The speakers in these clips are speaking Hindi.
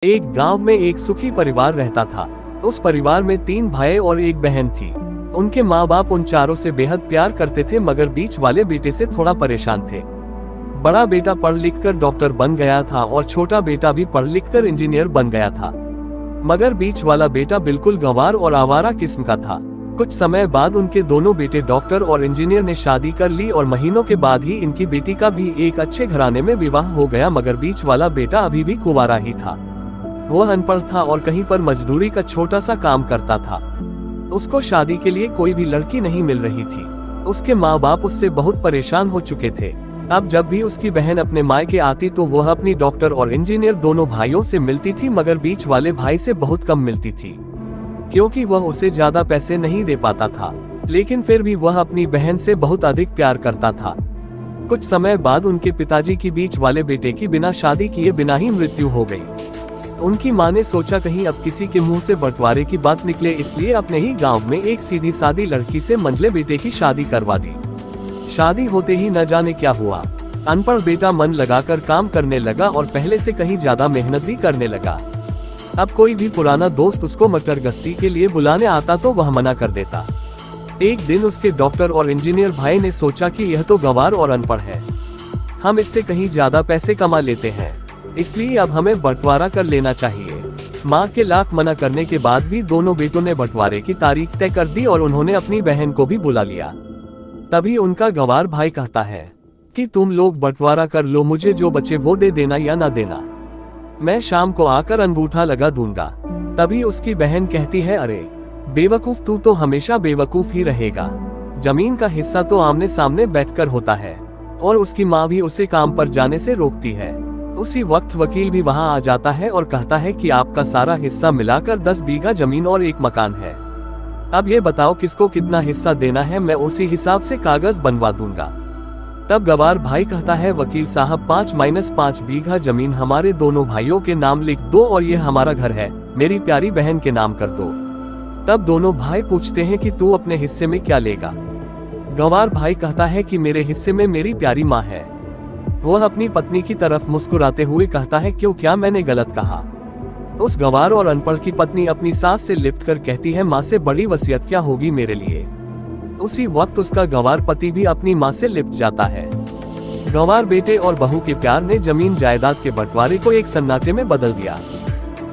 एक गांव में एक सुखी परिवार रहता था। उस परिवार में 3 भाई और एक बहन थी। उनके माँ बाप उन चारों से बेहद प्यार करते थे, मगर बीच वाले बेटे से थोड़ा परेशान थे। बड़ा बेटा पढ़ लिख कर डॉक्टर बन गया था और छोटा बेटा भी पढ़ लिख कर इंजीनियर बन गया था, मगर बीच वाला बेटा बिल्कुल गंवार और आवारा किस्म का था। कुछ समय बाद उनके दोनों बेटे डॉक्टर और इंजीनियर ने शादी कर ली और महीनों के बाद ही इनकी बेटी का भी एक अच्छे घराने में विवाह हो गया, मगर बीच वाला बेटा अभी भी कुंवारा ही था। वह अनपढ़ था और कहीं पर मजदूरी का छोटा सा काम करता था। उसको शादी के लिए कोई भी लड़की नहीं मिल रही थी। उसके माँ बाप उससे बहुत परेशान हो चुके थे। अब जब भी उसकी बहन अपने मायके आती तो वह अपनी डॉक्टर और इंजीनियर दोनों भाइयों से मिलती थी, मगर बीच वाले भाई से बहुत कम मिलती थी, क्योंकि वह उसे ज्यादा पैसे नहीं दे पाता था। लेकिन फिर भी वह अपनी बहन से बहुत अधिक प्यार करता था। कुछ समय बाद उनके पिताजी की बीच वाले बेटे की बिना शादी किए बिना ही मृत्यु हो गई। उनकी मां ने सोचा कहीं अब किसी के मुंह से बंटवारे की बात निकले, इसलिए अपने ही गांव में एक सीधी सादी लड़की से मंझले बेटे की शादी करवा दी। शादी होते ही न जाने क्या हुआ, अनपढ़ बेटा मन लगाकर काम करने लगा और पहले से कहीं ज्यादा मेहनत भी करने लगा। अब कोई भी पुराना दोस्त उसको मटर गश्ती के लिए बुलाने आता तो वह मना कर देता। एक दिन उसके डॉक्टर और इंजीनियर भाई ने सोचा कि यह तो गंवार और अनपढ़ है, हम इससे कहीं ज्यादा पैसे कमा लेते हैं, इसलिए अब हमें बंटवारा कर लेना चाहिए। माँ के लाख मना करने के बाद भी दोनों बेटों ने बंटवारे की तारीख तय कर दी और उन्होंने अपनी बहन को भी बुला लिया। तभी उनका गंवार भाई कहता है कि तुम लोग बंटवारा कर लो, मुझे जो बचे वो दे देना या ना देना, मैं शाम को आकर अंगूठा लगा दूंगा। तभी उसकी बहन कहती है, अरे बेवकूफ, तू तो हमेशा बेवकूफ ही रहेगा। जमीन का हिस्सा तो आमने सामने बैठकर होता है। और उसकी माँ भी उसे काम पर जाने से रोकती है। उसी वक्त वकील भी वहाँ आ जाता है और कहता है कि आपका सारा हिस्सा मिलाकर 10 बीघा जमीन और एक मकान है। अब ये बताओ किसको कितना हिस्सा देना है, मैं उसी हिसाब से कागज बनवा दूंगा। तब गंवार भाई कहता है, वकील साहब 5-5 बीघा जमीन हमारे दोनों भाइयों के नाम लिख दो और ये हमारा घर है, मेरी प्यारी बहन के नाम कर दो। तब दोनों भाई पूछते हैं कि तू अपने हिस्से में क्या लेगा। गंवार भाई कहता है कि मेरे हिस्से में मेरी प्यारी माँ है। वह अपनी पत्नी की तरफ मुस्कुराते हुए कहता है, क्यों, क्या मैंने गलत कहा। उस गंवार और अनपढ़ की पत्नी अपनी सास से लिपट कर कहती है, माँ से बड़ी वसीयत क्या होगी मेरे लिए। उसी वक्त उसका गंवार पति भी अपनी माँ से लिपट जाता है। गंवार बेटे और बहू के प्यार ने जमीन जायदाद के बंटवारे को एक सन्नाटे में बदल दिया।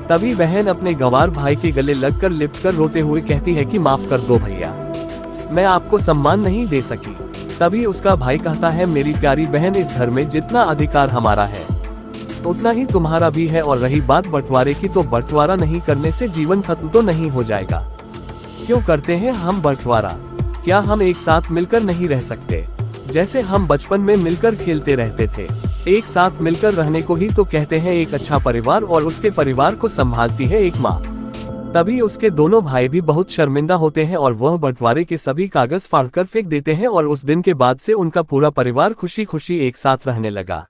तभी बहन अपने गंवार भाई के गले लगकर लिपटकर रोते हुए कहती है कि माफ कर दो भैया, मैं आपको सम्मान नहीं दे सकी। तभी उसका भाई कहता है, मेरी प्यारी बहन, इस घर में जितना अधिकार हमारा है उतना ही तुम्हारा भी है, और रही बात बंटवारे की, तो बंटवारा नहीं करने से जीवन खत्म तो नहीं हो जाएगा। क्यों करते हैं हम बंटवारा? क्या हम एक साथ मिलकर नहीं रह सकते? जैसे हम बचपन में मिलकर खेलते रहते थे। एक साथ मिलकर रहने को ही तो कहते हैं एक अच्छा परिवार, और उसके परिवार को संभालती है एक माँ। तभी उसके दोनों भाई भी बहुत शर्मिंदा होते हैं और वह बंटवारे के सभी कागज फाड़कर फेंक देते हैं, और उस दिन के बाद से उनका पूरा परिवार खुशी खुशी एक साथ रहने लगा।